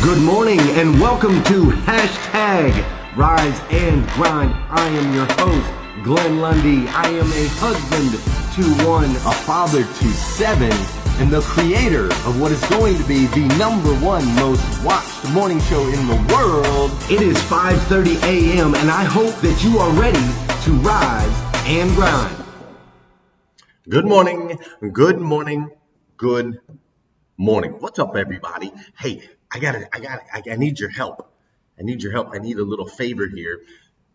Good morning and welcome to hashtag Rise and Grind. I am your host, Glenn Lundy. I am a husband to one, a father to seven, and the creator of what is going to be the #1 most watched morning show in the world. It is 5:30 a.m. and I hope that you are ready to rise and grind. Good morning, good morning, good morning. What's up, everybody? Hey, I need your help. I need a little favor here.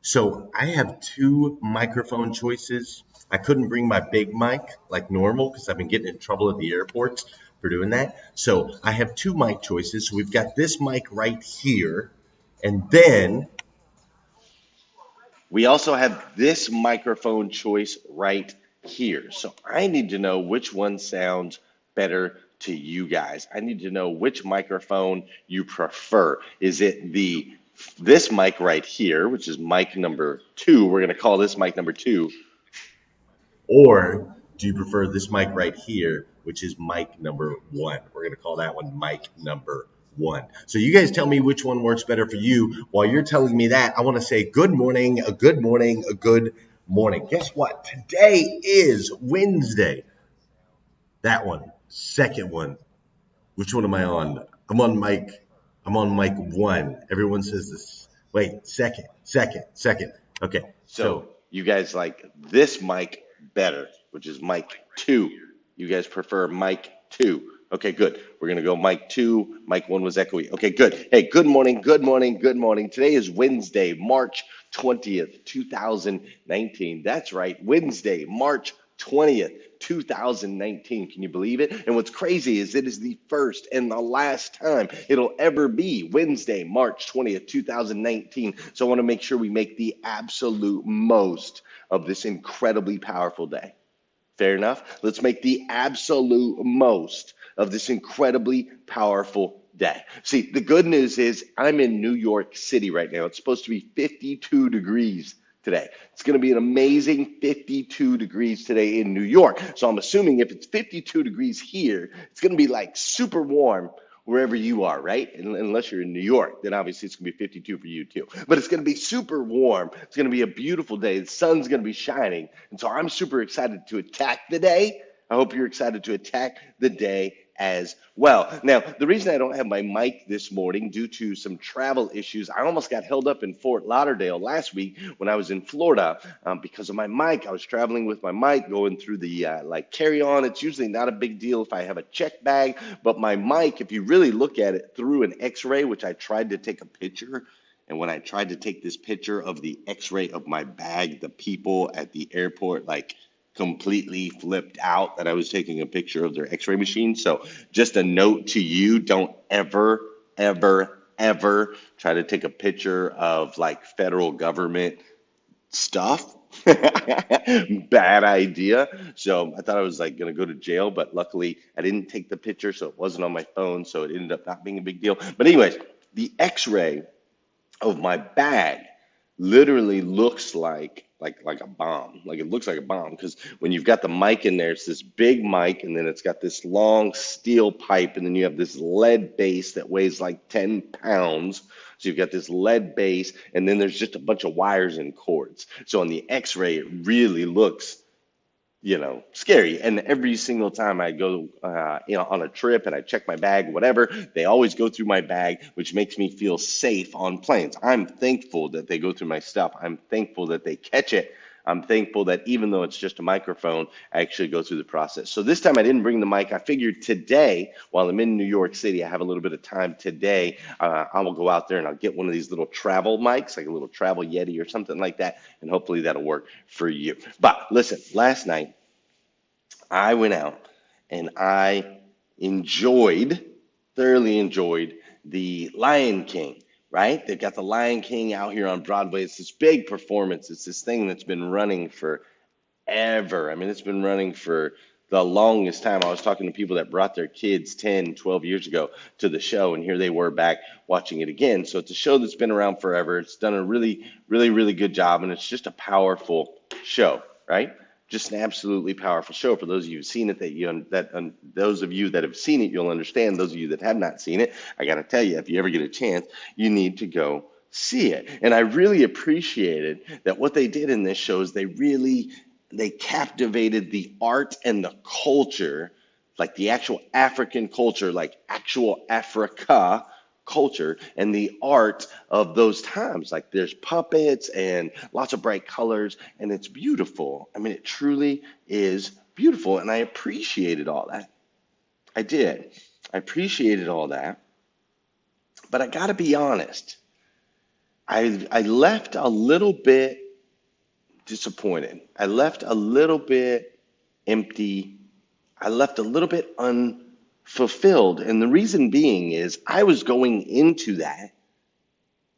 So I have two microphone choices. I couldn't bring my big mic like normal because I've been getting in trouble at the airports for doing that. So I have two mic choices. So we've got this mic right here, and then we also have this microphone choice right here. So I need to know which one sounds better to you guys. I need to know which microphone you prefer. Is it this mic right here, which is mic number 2? We're going to call this mic number 2. Or do you prefer this mic right here, which is mic number 1? We're going to call that one mic number 1. So you guys tell me which one works better for you. While you're telling me that, I want to say good morning, a good morning, a good morning. Guess what? Today is Wednesday. That one. Second one. Which one am I on? I'm on mic 1. Everyone says this. Wait, second. Okay. So you guys like this mic better, which is mic 2. You guys prefer mic 2. Okay, good. We're going to go mic 2. Mic 1 was echoey. Okay, good. Hey, good morning. Today is Wednesday, March 20th, 2019. That's right. Wednesday, March 20th, 2019. Can you believe it? And what's crazy is it is the first and the last time it'll ever be Wednesday, March 20th, 2019. So I want to make sure we make the absolute most of this incredibly powerful day. Fair enough? Let's make the absolute most of this incredibly powerful day. See, the good news is I'm in New York City right now. It's supposed to be 52 degrees today. It's going to be an amazing 52 degrees today in New York. So I'm assuming if it's 52 degrees here, it's going to be like super warm wherever you are, right? Unless you're in New York, then obviously it's going to be 52 for you too. But it's going to be super warm. It's going to be a beautiful day. The sun's going to be shining. And so I'm super excited to attack the day. I hope you're excited to attack the day as well. Now, the reason I don't have my mic this morning due to some travel issues, I almost got held up in Fort Lauderdale last week when I was in Florida because of my mic. I was traveling with my mic going through the carry-on. It's usually not a big deal if I have a check bag, but my mic, if you really look at it through an x-ray, which I tried to take a picture, and when I tried to take this picture of the x-ray of my bag, the people at the airport completely flipped out that I was taking a picture of their x-ray machine. So just a note to you, don't ever try to take a picture of federal government stuff. Bad idea. So I thought I was gonna go to jail, but luckily I didn't take the picture, so it wasn't on my phone, so it ended up not being a big deal. But anyways, the x-ray of my bag literally looks like a bomb. It looks like a bomb because when you've got the mic in there, it's this big mic, and then it's got this long steel pipe, and then you have this lead base that weighs 10 pounds. So you've got this lead base, and then there's just a bunch of wires and cords. So on the x-ray, it really looks scary. And every single time I go, on a trip and I check my bag, whatever, they always go through my bag, which makes me feel safe on planes. I'm thankful that they go through my stuff. I'm thankful that they catch it. I'm thankful that even though it's just a microphone, I actually go through the process. So this time I didn't bring the mic. I figured today, while I'm in New York City, I have a little bit of time today. I will go out there and I'll get one of these little travel mics, like a little travel Yeti or something like that. And hopefully that'll work for you. But listen, last night I went out and I thoroughly enjoyed the Lion King. Right? They've got the Lion King out here on Broadway. It's this big performance. It's this thing that's been running forever. I mean, it's been running for the longest time. I was talking to people that brought their kids 10, 12 years ago to the show, and here they were back watching it again. So it's a show that's been around forever. It's done a really good job, and it's just a powerful show, right? Just an absolutely powerful show. For those of you who've seen it, those of you that have seen it, you'll understand. Those of you that have not seen it, I got to tell you, if you ever get a chance, you need to go see it. And I really appreciated that what they did in this show is they captivated the art and the culture, like the actual African culture, like actual Africa culture, and the art of those times. Like there's puppets and lots of bright colors, and it's beautiful. I mean, it truly is beautiful, and I appreciated all that. I did. I appreciated all that. But I got to be honest, I left a little bit disappointed. I left a little bit empty. I left a little bit unfulfilled. And the reason being is I was going into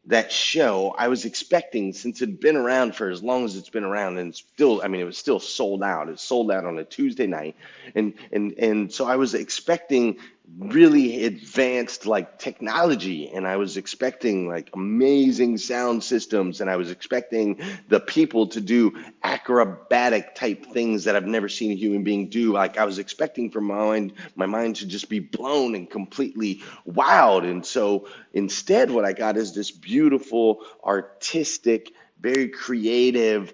that show, I was expecting, since it had been around for as long as it's been around, and still, I mean, it was still sold out. It sold out on a Tuesday night. And so I was expecting really advanced like technology, and I was expecting like amazing sound systems, and I was expecting the people to do acrobatic type things that I've never seen a human being do. Like I was expecting for my mind to just be blown and completely wowed. And so instead what I got is this beautiful, artistic, very creative,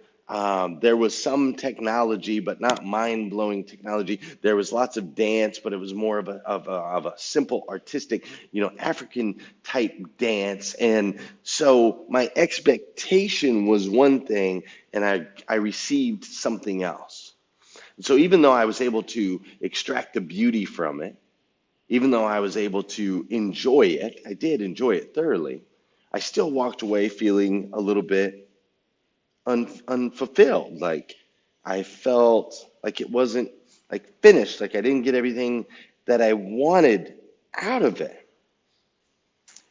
there was some technology, but not mind-blowing technology. There was lots of dance, but it was more of a simple, artistic, African type dance. And so my expectation was one thing, and I received something else. So even though I was able to extract the beauty from it, even though I was able to enjoy it, I did enjoy it thoroughly, I still walked away feeling a little bit unfulfilled. Like I felt like it wasn't like finished, like I didn't get everything that I wanted out of it.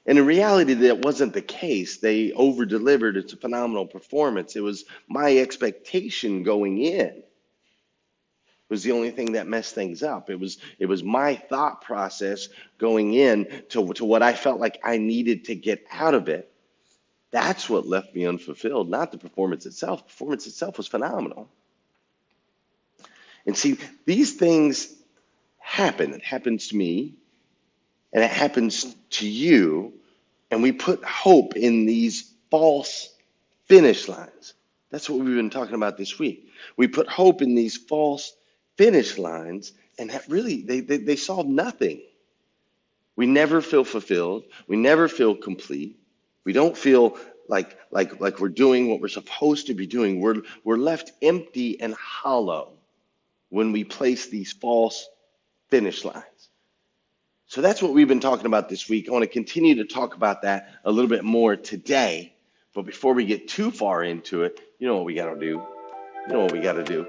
And in reality, that wasn't the case. They over-delivered. It's a phenomenal performance. It was my expectation going in was the only thing that messed things up. It was my thought process going in to what I felt like I needed to get out of it. That's what left me unfulfilled, not the performance itself. Performance itself was phenomenal. And see, these things happen. It happens to me, and it happens to you, and we put hope in these false finish lines. That's what we've been talking about this week. We put hope in these false finish lines, and that really, they solve nothing. We never feel fulfilled. We never feel complete. We don't feel like we're doing what we're supposed to be doing. We're left empty and hollow when we place these false finish lines. So that's what we've been talking about this week. I want to continue to talk about that a little bit more today. But before we get too far into it, you know what we got to do? You know what we got to do?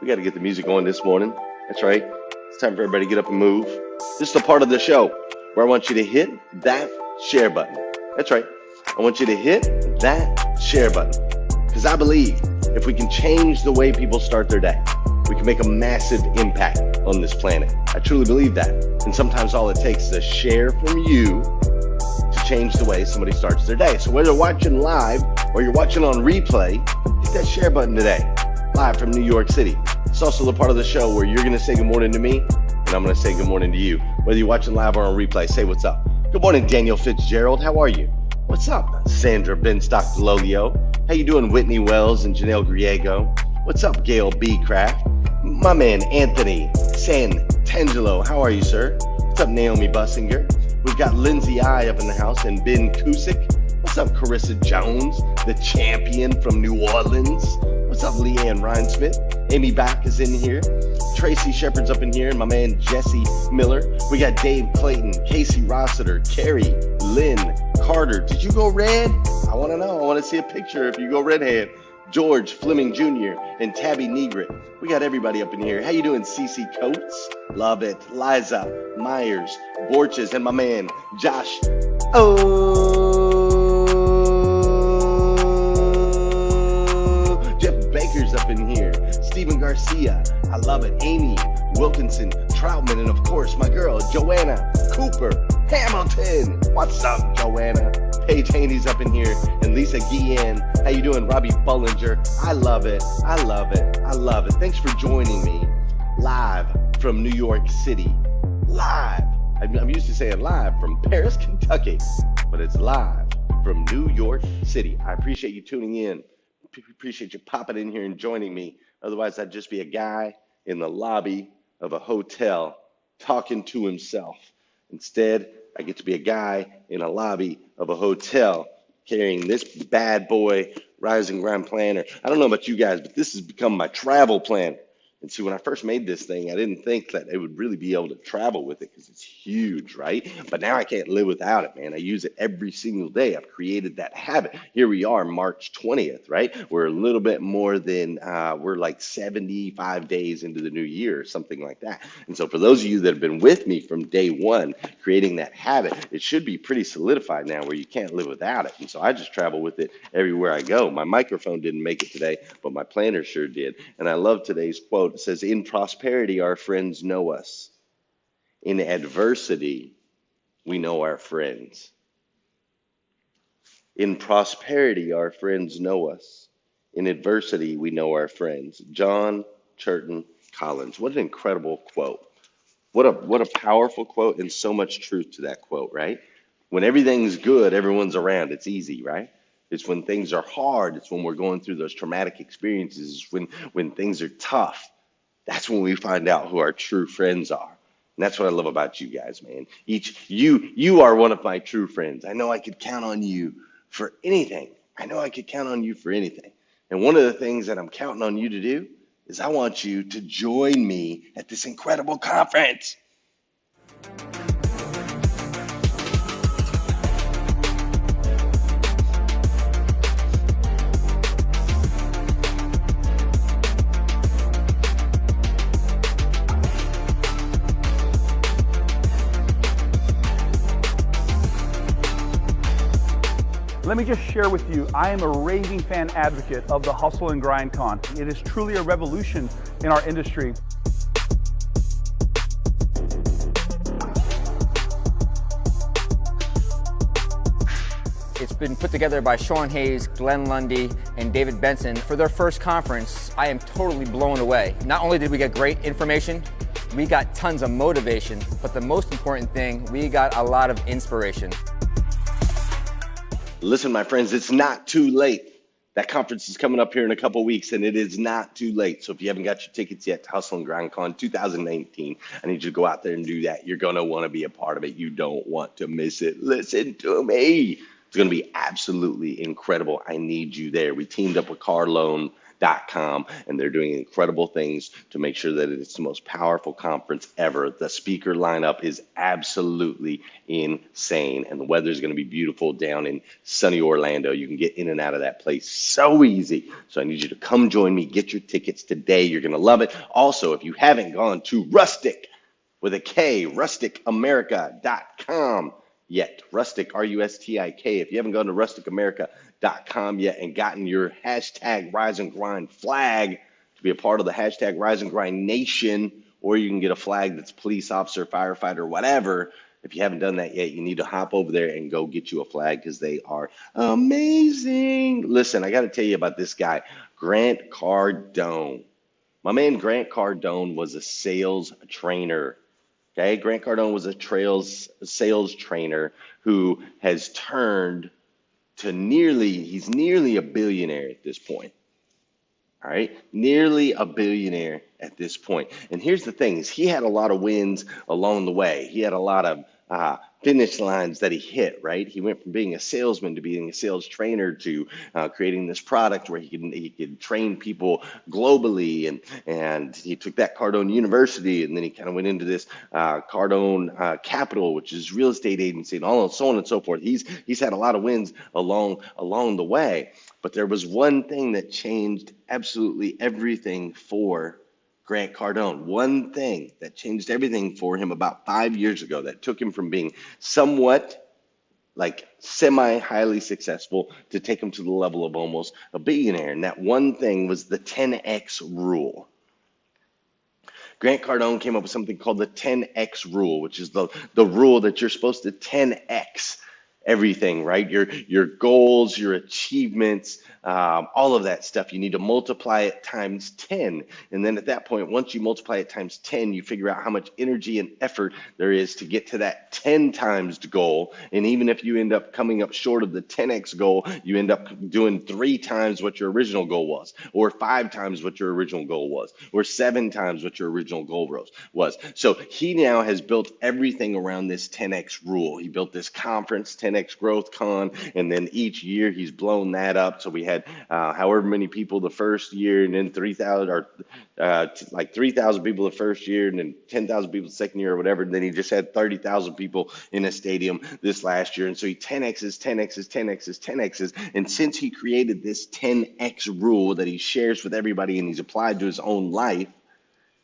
We got to get the music going this morning. That's right. It's time for everybody to get up and move. This is the part of the show where I want you to hit that share button. That's right. I want you to hit that share button, because I believe if we can change the way people start their day, we can make a massive impact on this planet. I truly believe that. And sometimes all it takes is a share from you to change the way somebody starts their day. So whether you're watching live or you're watching on replay, hit that share button today, live from New York City. It's also the part of the show where you're going to say good morning to me, and I'm going to say good morning to you. Whether you're watching live or on replay, say what's up. Good morning, Daniel Fitzgerald. How are you? What's up, Sandra Benstock-Delolio? How you doing, Whitney Wells and Janelle Griego? What's up, Gail B. Craft? My man, Anthony Santangelo. How are you, sir? What's up, Naomi Bussinger? We've got Lindsay I up in the house and Ben Kusick. What's up, Carissa Jones, the champion from New Orleans? What's up, Leanne Rhinesmith? Amy Back is in here. Tracy Shepard's up in here, and my man Jesse Miller. We got Dave Clayton, Casey Rossiter, Carrie, Lynn, Carter. Did you go red? I want to know. I want to see a picture if you go redhead. George Fleming Jr. and Tabby Negret. We got everybody up in here. How you doing, Cece Coates? Love it. Liza Myers, Borches, and my man Josh. Jeff Baker's up in here. Stephen Garcia. I love it. Amy Wilkinson, Troutman, and of course my girl Joanna Cooper Hamilton. What's up, Joanna? Paige Haney's up in here, and Lisa Guillen. How you doing? Robbie Bullinger. I love it. I love it. I love it. Thanks for joining me live from New York City. Live. I'm used to saying live from Paris, Kentucky, but it's live from New York City. I appreciate you tuning in. Appreciate you popping in here and joining me. Otherwise, I'd just be a guy in the lobby of a hotel talking to himself. Instead, I get to be a guy in a lobby of a hotel carrying this bad boy Rise and Grind planner. I don't know about you guys, but this has become my travel planner. And see, when I first made this thing, I didn't think that it would really be able to travel with it because it's huge, right? But now I can't live without it, man. I use it every single day. I've created that habit. Here we are, March 20th, right? We're a little bit more than, we're like 75 days into the new year or something like that. And so for those of you that have been with me from day one, creating that habit, it should be pretty solidified now where you can't live without it. And so I just travel with it everywhere I go. My microphone didn't make it today, but my planner sure did. And I love today's quote. It says, in prosperity, our friends know us. In adversity, we know our friends. In prosperity, our friends know us. In adversity, we know our friends. John Churton Collins. What an incredible quote. What a powerful quote, and so much truth to that quote, right? When everything's good, everyone's around. It's easy, right? It's when things are hard. It's when we're going through those traumatic experiences. When things are tough. That's when we find out who our true friends are. And that's what I love about you guys, man. You are one of my true friends. I know I could count on you for anything. I know I could count on you for anything. And one of the things that I'm counting on you to do is I want you to join me at this incredible conference. Let me just share with you, I am a raving fan advocate of the Hustle and Grind Con. It is truly a revolution in our industry. It's been put together by Sean Hayes, Glenn Lundy, and David Benson. For their first conference, I am totally blown away. Not only did we get great information, we got tons of motivation, but the most important thing, we got a lot of inspiration. Listen, my friends, it's not too late. That conference is coming up here in a couple weeks, and it is not too late. So if you haven't got your tickets yet to Hustle and Grind Con 2019, I need you to go out there and do that. You're going to want to be a part of it. You don't want to miss it. Listen to me. It's going to be absolutely incredible. I need you there. We teamed up with Cardone.com, and they're doing incredible things to make sure that it's the most powerful conference ever. The speaker lineup is absolutely insane, and the weather is going to be beautiful down in sunny Orlando. You can get in and out of that place so easy. So I need you to come join me. Get your tickets today. You're going to love it. Also, if you haven't gone to Rustic with a K, rusticamerica.com yet, Rustic, R-U-S-T-I-K. If you haven't gone to rusticamerica.com yet and gotten your hashtag Rise and Grind flag to be a part of the hashtag Rise and Grind Nation, or you can get a flag that's police officer, firefighter, whatever. If you haven't done that yet, you need to hop over there and go get you a flag because they are amazing. Listen, I got to tell you about this guy, Grant Cardone. My man Grant Cardone was a sales trainer. Okay, Grant Cardone was a sales trainer who has turned to he's nearly a billionaire at this point. All right, nearly a billionaire at this point. And here's the thing, is he had a lot of wins along the way. He had a lot of finish lines that he hit, right? He went from being a salesman to being a sales trainer to creating this product where he could train people globally, and he took that Cardone University, and then he kind of went into this Cardone Capital, which is real estate agency, and so on and so forth. He's had a lot of wins along the way, but there was one thing that changed absolutely everything for Grant Cardone. One thing that changed everything for him about 5 years ago, that took him from being somewhat like semi-highly successful to take him to the level of almost a billionaire. And that one thing was the 10X rule. Grant Cardone came up with something called the 10X rule, which is the rule that you're supposed to 10X everything, right? Your goals, your achievements, all of that stuff. You need to multiply it times 10. And then at that point, once you multiply it times 10, you figure out how much energy and effort there is to get to that 10 times goal. And even if you end up coming up short of the 10x goal, you end up doing 3 times what your original goal was, or 5 times what your original goal was, or 7 times what your original goal was. So he now has built everything around this 10x rule. He built this conference, 10x Growth Con, and then each year he's blown that up. So we had however many people the first year, and then 3,000 or like 3,000 people the first year, and then 10,000 people the second year or whatever. And then he just had 30,000 people in a stadium this last year. And so he 10x's, 10x's, 10x's, 10x's. And since he created this 10x rule that he shares with everybody and he's applied to his own life,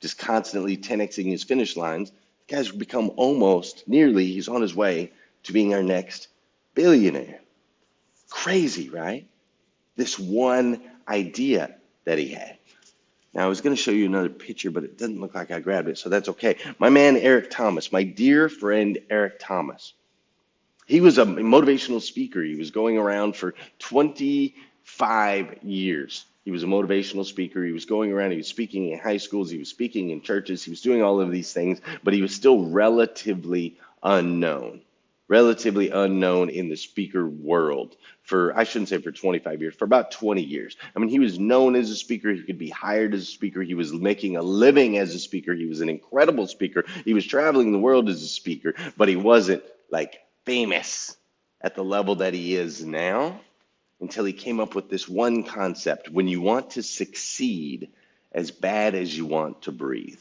just constantly 10xing his finish lines, the guy's become almost nearly, he's on his way to being our next billionaire. Crazy, right? This one idea that he had. Now, I was going to show you another picture, but it doesn't look like I grabbed it, so that's okay. My man, Eric Thomas, my dear friend, Eric Thomas. He was a motivational speaker. He was going around for 25 years. He was a motivational speaker. He was going around. He was speaking in high schools. He was speaking in churches. He was doing all of these things, but he was still relatively unknown in the speaker world for, I shouldn't say for 25 years, for about 20 years. I mean, he was known as a speaker. He could be hired as a speaker. He was making a living as a speaker. He was an incredible speaker. He was traveling the world as a speaker, but he wasn't like famous at the level that he is now until he came up with this one concept. When you want to succeed as bad as you want to breathe.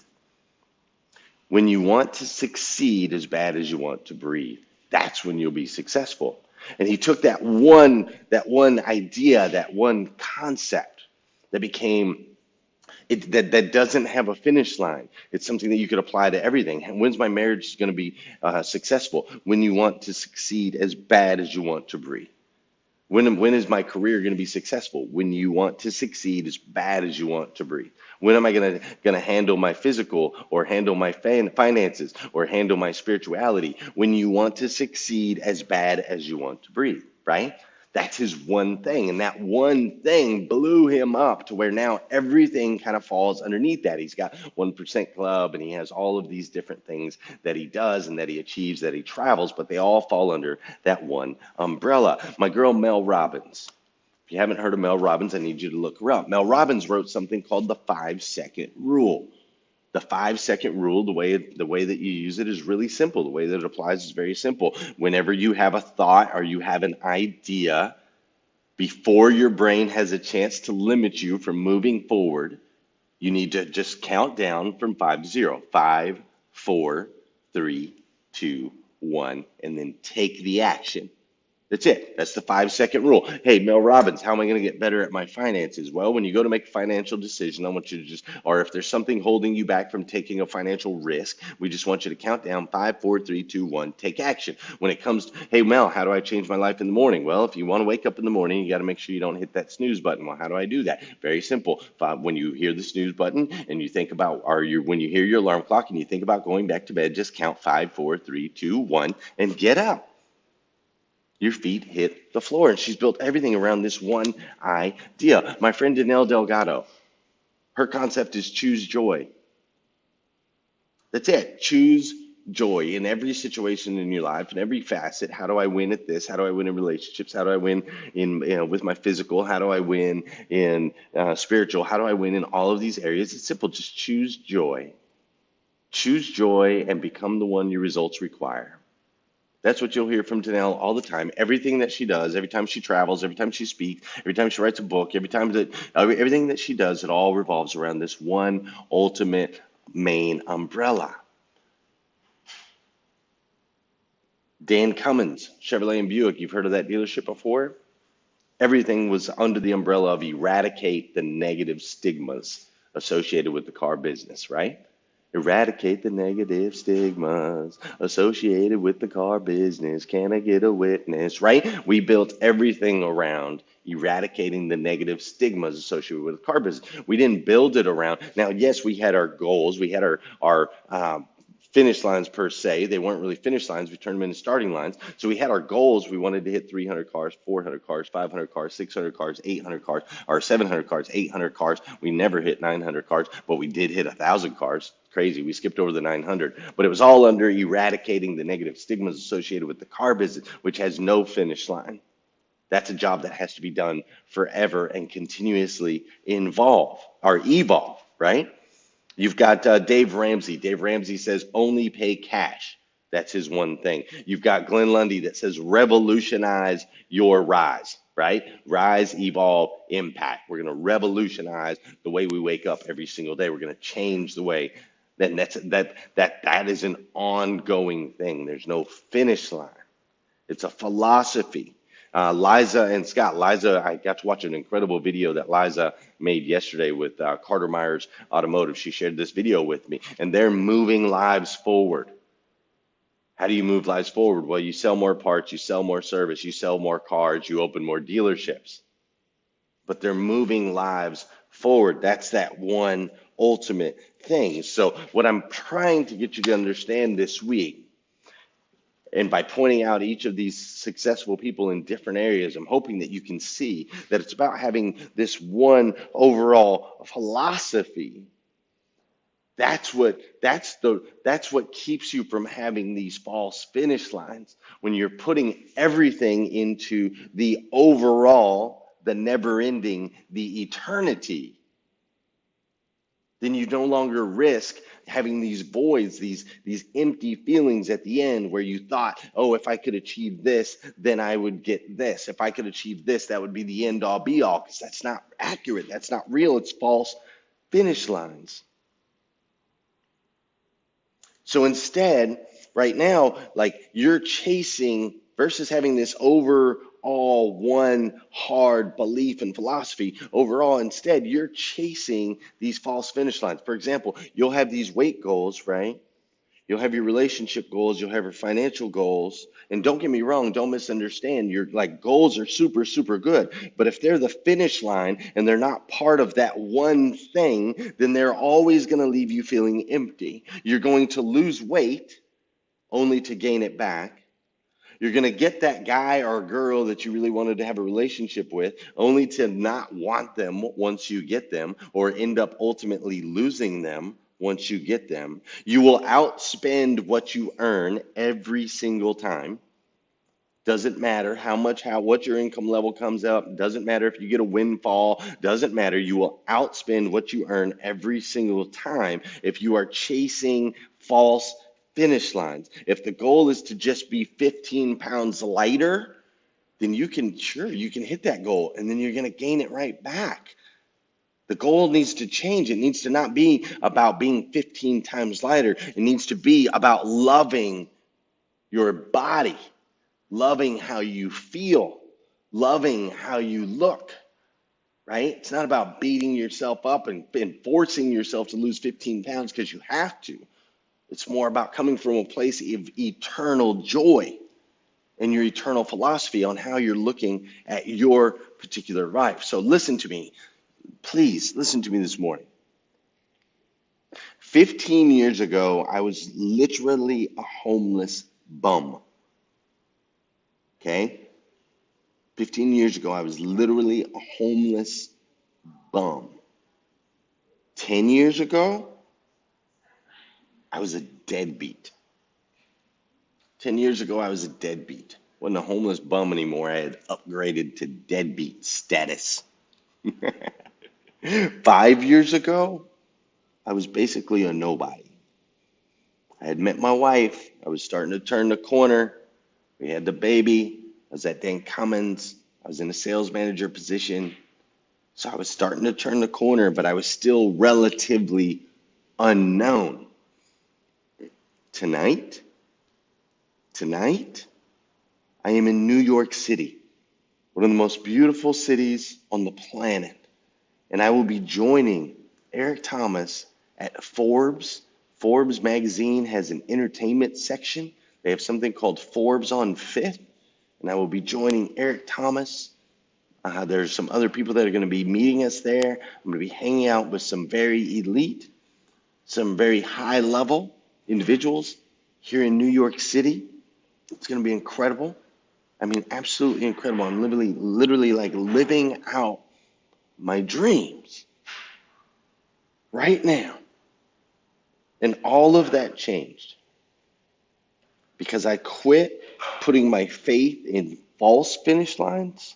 When you want to succeed as bad as you want to breathe, that's when you'll be successful. And he took that one idea, that one concept that became that doesn't have a finish line. It's something that you could apply to everything. When's my marriage going to be successful? When you want to succeed as bad as you want to breathe. When is my career going to be successful? When you want to succeed as bad as you want to breathe. When am I going to handle my physical, or handle my finances, or handle my spirituality? When you want to succeed as bad as you want to breathe, right? That's his one thing. And that one thing blew him up to where now everything kind of falls underneath that. He's got 1% Club, and he has all of these different things that he does and that he achieves, that he travels, but they all fall under that one umbrella. My girl, Mel Robbins. If you haven't heard of Mel Robbins, I need you to look her up. Mel Robbins wrote something called the 5-second rule. The 5-second rule, the way that you use it is really simple. The way that it applies is very simple. Whenever you have a thought or you have an idea, before your brain has a chance to limit you from moving forward, you need to just count down from 5 to 0. 5, 4, 3, 2, 1, and then take the action. That's it. That's the 5-second rule. Hey, Mel Robbins, how am I going to get better at my finances? Well, when you go to make a financial decision, I want you to or if there's something holding you back from taking a financial risk, we just want you to count down 5, 4, 3, 2, 1, take action. When it comes to, hey, Mel, how do I change my life in the morning? Well, if you want to wake up in the morning, you got to make sure you don't hit that snooze button. Well, how do I do that? Very simple. When you hear the snooze button and you think about, when you hear your alarm clock and you think about going back to bed, just count 5, 4, 3, 2, 1, and get up. Your feet hit the floor. And she's built everything around this one idea. My friend Nell Delgado, her concept is choose joy. That's it. Choose joy in every situation in your life, in every facet. How do I win at this? How do I win in relationships? How do I win with my physical? How do I win in spiritual? How do I win in all of these areas? It's simple. Just choose joy. Choose joy and become the one your results require. That's what you'll hear from Nell all the time. Everything that she does, every time she travels, every time she speaks, every time she writes a book, everything that she does, it all revolves around this one ultimate main umbrella. Dan Cummins, Chevrolet and Buick, you've heard of that dealership before? Everything was under the umbrella of eradicate the negative stigmas associated with the car business, right? Eradicate the negative stigmas associated with the car business. Can I get a witness? Right? We built everything around eradicating the negative stigmas associated with the car business. We didn't build it around. Now, yes, we had our goals. We had our finish lines per se. They weren't really finish lines. We turned them into starting lines. So we had our goals. We wanted to hit 300 cars, 400 cars, 500 cars, 600 cars, 800 cars, or 700 cars, 800 cars. We never hit 900 cars, but we did hit 1,000 cars. Crazy. We skipped over the 900, but it was all under eradicating the negative stigmas associated with the car business, which has no finish line. That's a job that has to be done forever and continuously evolve, right? You've got Dave Ramsey. Dave Ramsey says only pay cash. That's his one thing. You've got Glenn Lundy that says revolutionize your rise, right? Rise, evolve, impact. We're going to revolutionize the way we wake up every single day. We're going to change the way. Then that is an ongoing thing. There's no finish line. It's a philosophy. Liza and Scott. Liza, I got to watch an incredible video that Liza made yesterday with Carter Myers Automotive. She shared this video with me, and they're moving lives forward. How do you move lives forward? Well, you sell more parts, you sell more service, you sell more cars, you open more dealerships. But they're moving lives forward. That's that one ultimate thing. So what I'm trying to get you to understand this week, and by pointing out each of these successful people in different areas, I'm hoping that you can see that it's about having this one overall philosophy. That's what keeps you from having these false finish lines. When you're putting everything into the overall, the never ending, the eternity, then you no longer risk having these voids, these empty feelings at the end where you thought, oh, if I could achieve this, then I would get this. If I could achieve this, that would be the end all be all, because that's not accurate. That's not real. It's false finish lines. So instead, right now, like you're chasing versus having this overall one hard belief and philosophy, overall, instead, you're chasing these false finish lines. For example, you'll have these weight goals, right? You'll have your relationship goals, you'll have your financial goals. And don't get me wrong, don't misunderstand. Your goals are super, super good. But if they're the finish line and they're not part of that one thing, then they're always going to leave you feeling empty. You're going to lose weight only to gain it back. You're going to get that guy or girl that you really wanted to have a relationship with only to not want them once you get them, or end up ultimately losing them once you get them. You will outspend what you earn every single time. Doesn't matter what your income level comes up. Doesn't matter if you get a windfall. Doesn't matter. You will outspend what you earn every single time if you are chasing false finish lines. If the goal is to just be 15 pounds lighter, then you can hit that goal, and then you're going to gain it right back. The goal needs to change. It needs to not be about being 15 times lighter. It needs to be about loving your body, loving how you feel, loving how you look, right? It's not about beating yourself up and forcing yourself to lose 15 pounds because you have to. It's more about coming from a place of eternal joy and your eternal philosophy on how you're looking at your particular life. So listen to me. Please listen to me this morning. 15 years ago, I was literally a homeless bum. Okay? 15 years ago, I was literally a homeless bum. 10 years ago, I was a deadbeat. 10 years ago, I was a deadbeat. Wasn't a homeless bum anymore. I had upgraded to deadbeat status. 5 years ago, I was basically a nobody. I had met my wife. I was starting to turn the corner. We had the baby. I was at Cummins. I was in a sales manager position. So I was starting to turn the corner, but I was still relatively unknown. Tonight, I am in New York City, one of the most beautiful cities on the planet. And I will be joining Eric Thomas at Forbes. Forbes magazine has an entertainment section. They have something called Forbes on Fifth. And I will be joining Eric Thomas. There's some other people that are going to be meeting us there. I'm going to be hanging out with some very elite, some very high level, individuals here in New York City. It's going to be incredible. I mean, absolutely incredible. I'm literally like living out my dreams right now. And all of that changed because I quit putting my faith in false finish lines,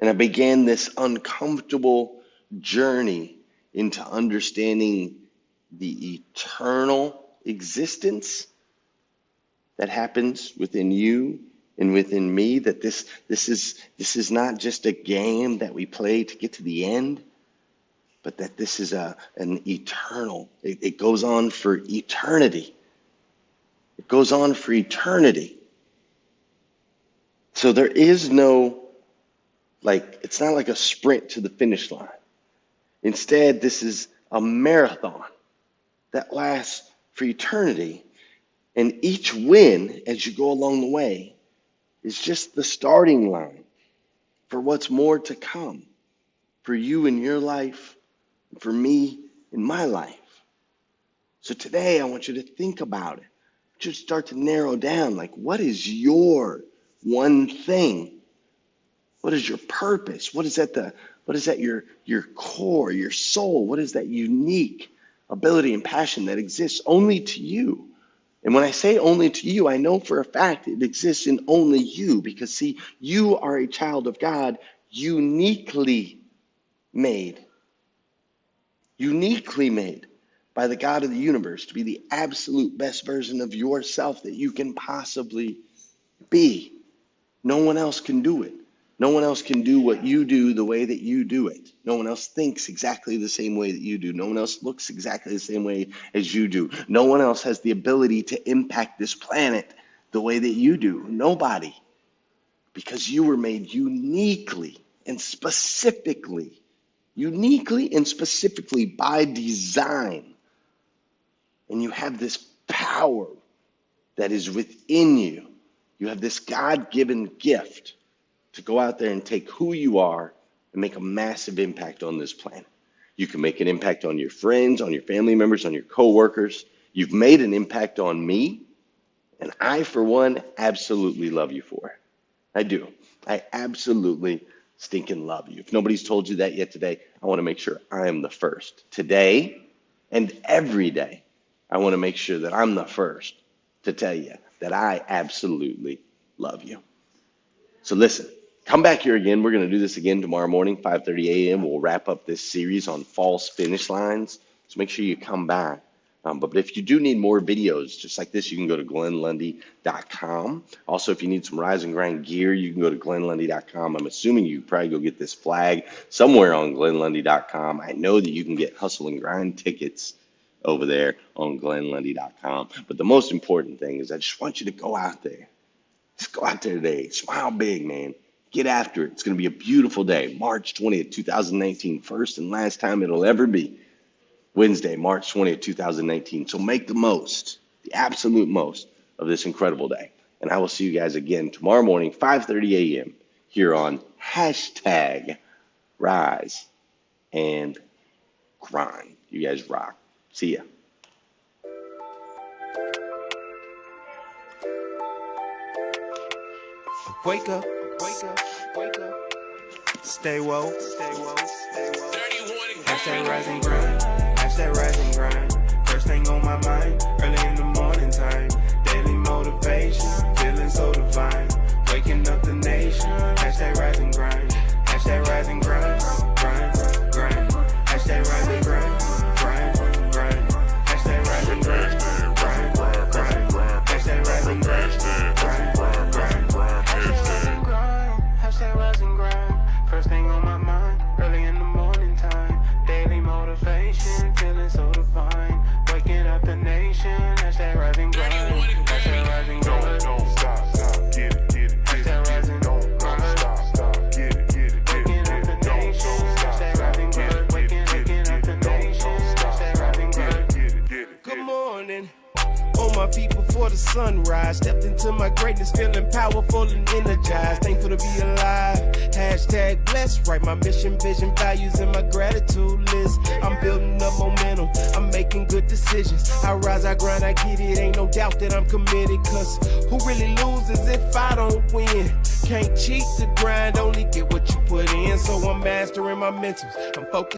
and I began this uncomfortable journey into understanding the eternal existence that happens within you and within me, that this is not just a game that we play to get to the end, but that this is an eternal, it goes on for eternity. It goes on for eternity. So there is no, it's not like a sprint to the finish line. Instead, this is a marathon that lasts for eternity. And each win as you go along the way is just the starting line for what's more to come for you in your life, and for me in my life. So today I want you to think about it. I want you to start to narrow down, what is your one thing? What is your purpose? What is that your core, your soul? What is that unique ability and passion that exists only to you? And when I say only to you, I know for a fact it exists in only you, because see, you are a child of God, uniquely made by the God of the universe to be the absolute best version of yourself that you can possibly be. No one else can do it. No one else can do what you do the way that you do it. No one else thinks exactly the same way that you do. No one else looks exactly the same way as you do. No one else has the ability to impact this planet the way that you do. Nobody. Because you were made uniquely and specifically by design. And you have this power that is within you. You have this God-given gift to go out there and take who you are and make a massive impact on this planet. You can make an impact on your friends, on your family members, on your coworkers. You've made an impact on me, and I, for one, absolutely love you for it. I do. I absolutely stinking love you. If nobody's told you that yet today, I want to make sure I am the first. Today and every day, I want to make sure that I'm the first to tell you that I absolutely love you. So listen, come back here again. We're going to do this again tomorrow morning, 5:30 a.m. We'll wrap up this series on false finish lines. So make sure you come back. But if you do need more videos just like this, you can go to glennlundy.com. Also, if you need some Rise and Grind gear, you can go to glennlundy.com. I'm assuming you probably go get this flag somewhere on glennlundy.com. I know that you can get Hustle and Grind tickets over there on glennlundy.com. But the most important thing is I just want you to go out there. Just go out there today. Smile big, man. Get after it. It's going to be a beautiful day. March 20th, 2019. First and last time it'll ever be. Wednesday, March 20th, 2019. So make the most, the absolute most of this incredible day. And I will see you guys again tomorrow morning, 5:30 a.m. here on #Rise and Grind. You guys rock. See ya. Wake up, wake up, wake up. Stay woke, stay woke, stay woke. #Rise and Grind, #Rise and Grind. First thing on my mind, early in the morning time. Daily motivation, feeling so divine. Waking up the nation, #Rise and Grind, #Rise and Grind, grind, grind. #Rise and Grind, grind, grind. #Rise and Grind, grind, grind. #Rise and Grind, grind, grind. #Rise and Grind. First thing on my mind, early in the morning time. Daily motivation, feeling so divine. Waking up the nation, #Rise and Grind, #Rise and Grind. Don't stop, get it, get it, get it. #Rise and Grind. Stop, get it, get it, get it. Waking up the nation, #Rise and Grind. Waking up the nation, #Rise and Grind. Good morning. On my feet before the sunrise, stepped into my greatness, feeling powerful and energized. Thankful to be alive. #blessed. Write my mission, vision, values, and my gratitude list. I'm building up momentum. I'm making making good decisions. I rise, I grind, I get it. Ain't no doubt that I'm committed. Cause who really loses if I don't win? Can't cheat the grind, only get what you put in. So I'm mastering my mentals. I'm focused.